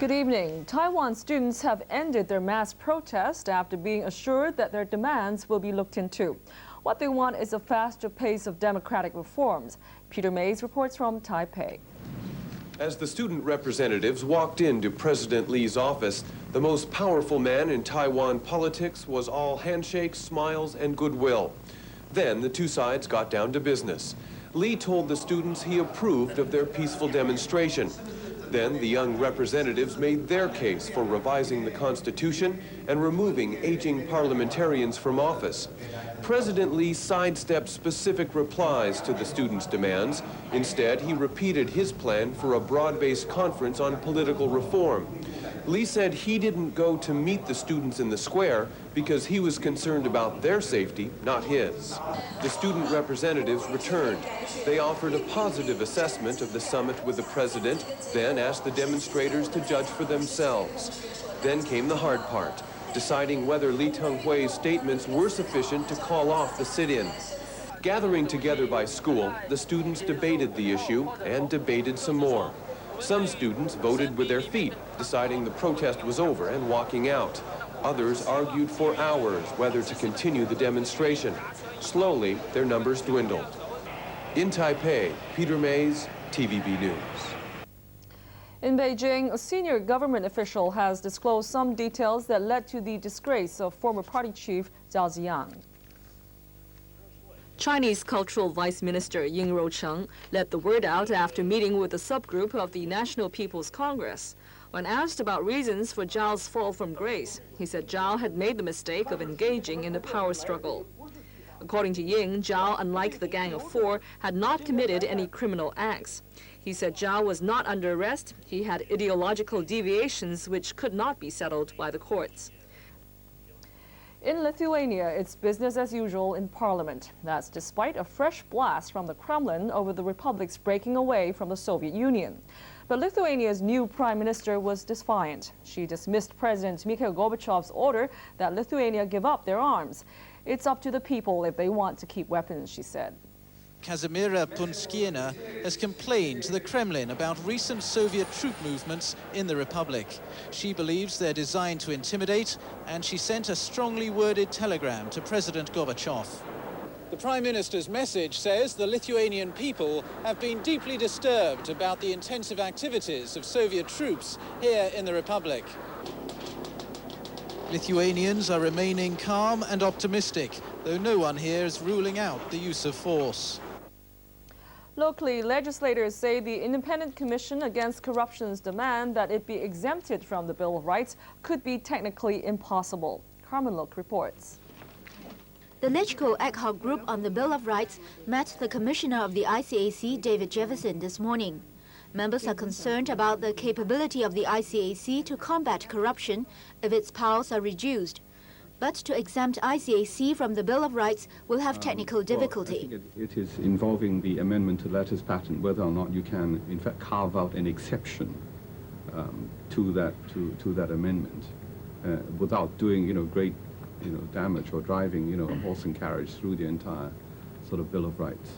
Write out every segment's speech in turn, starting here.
Good evening. Taiwan students have ended their mass protest after being assured that their demands will be looked into. What they want is a faster pace of democratic reforms. Peter Mays reports from Taipei. As the student representatives walked into President Lee's office, the most powerful man in Taiwan politics was all handshakes, smiles, and goodwill. Then the two sides got down to business. Lee told the students he approved of their peaceful demonstration. Then the young representatives made their case for revising the Constitution and removing aging parliamentarians from office. President Lee sidestepped specific replies to the students' demands. Instead, he repeated his plan for a broad-based conference on political reform. Lee said he didn't go to meet the students in the square because he was concerned about their safety, not his. The student representatives returned. They offered a positive assessment of the summit with the president, then asked the demonstrators to judge for themselves. Then came the hard part, deciding whether Lee Teng-hui's statements were sufficient to call off the sit-in. Gathering together by school, the students debated the issue and debated some more. Some students voted with their feet, deciding the protest was over and walking out. Others argued for hours whether to continue the demonstration. Slowly, their numbers dwindled. In Taipei, Peter Mays, TVB News. In Beijing, a senior government official has disclosed some details that led to the disgrace of former party chief Jiang Zemin. Chinese Cultural Vice Minister Ying Rocheng let the word out after meeting with a subgroup of the National People's Congress. When asked about reasons for Zhao's fall from grace, he said Zhao had made the mistake of engaging in the power struggle. According to Ying, Zhao, unlike the Gang of Four, had not committed any criminal acts. He said Zhao was not under arrest. He had ideological deviations which could not be settled by the courts. In Lithuania, it's business as usual in parliament. That's despite a fresh blast from the Kremlin over the republic's breaking away from the Soviet Union. But Lithuania's new prime minister was defiant. She dismissed President Mikhail Gorbachev's order that Lithuania give up their arms. It's up to the people if they want to keep weapons, she said. Kazimira Punskiena has complained to the Kremlin about recent Soviet troop movements in the Republic. She believes they're designed to intimidate, and she sent a strongly worded telegram to President Gorbachev. The Prime Minister's message says the Lithuanian people have been deeply disturbed about the intensive activities of Soviet troops here in the Republic. Lithuanians are remaining calm and optimistic, though no one here is ruling out the use of force. Locally, legislators say the Independent Commission Against Corruption's demand that it be exempted from the Bill of Rights could be technically impossible. Carmen Lok reports. The LegCo ad hoc group on the Bill of Rights met the commissioner of the ICAC, David Jefferson, this morning. Members are concerned about the capability of the ICAC to combat corruption if its powers are reduced. But to exempt ICAC from the Bill of Rights will have technical difficulty. Well, I think it is involving the amendment to letters patent, whether or not you can, in fact, carve out an exception to that amendment without doing, great, damage or driving, a horse and carriage through the entire sort of Bill of Rights.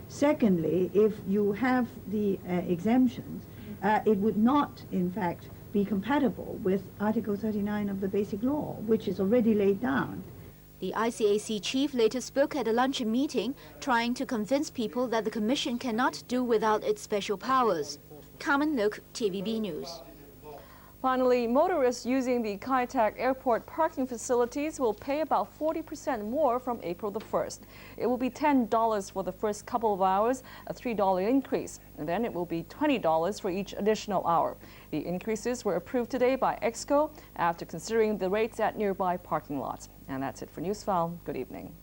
Secondly, if you have the exemptions, it would not, in fact, be compatible with Article 39 of the Basic Law, which is already laid down. The ICAC chief later spoke at a luncheon meeting, trying to convince people that the Commission cannot do without its special powers. Carmen Lok, TVB News. Finally, motorists using the Kai Tak airport parking facilities will pay about 40% more from April the 1st. It will be $10 for the first couple of hours, a $3 increase, and then it will be $20 for each additional hour. The increases were approved today by EXCO after considering the rates at nearby parking lots. And that's it for Newsfile. Good evening.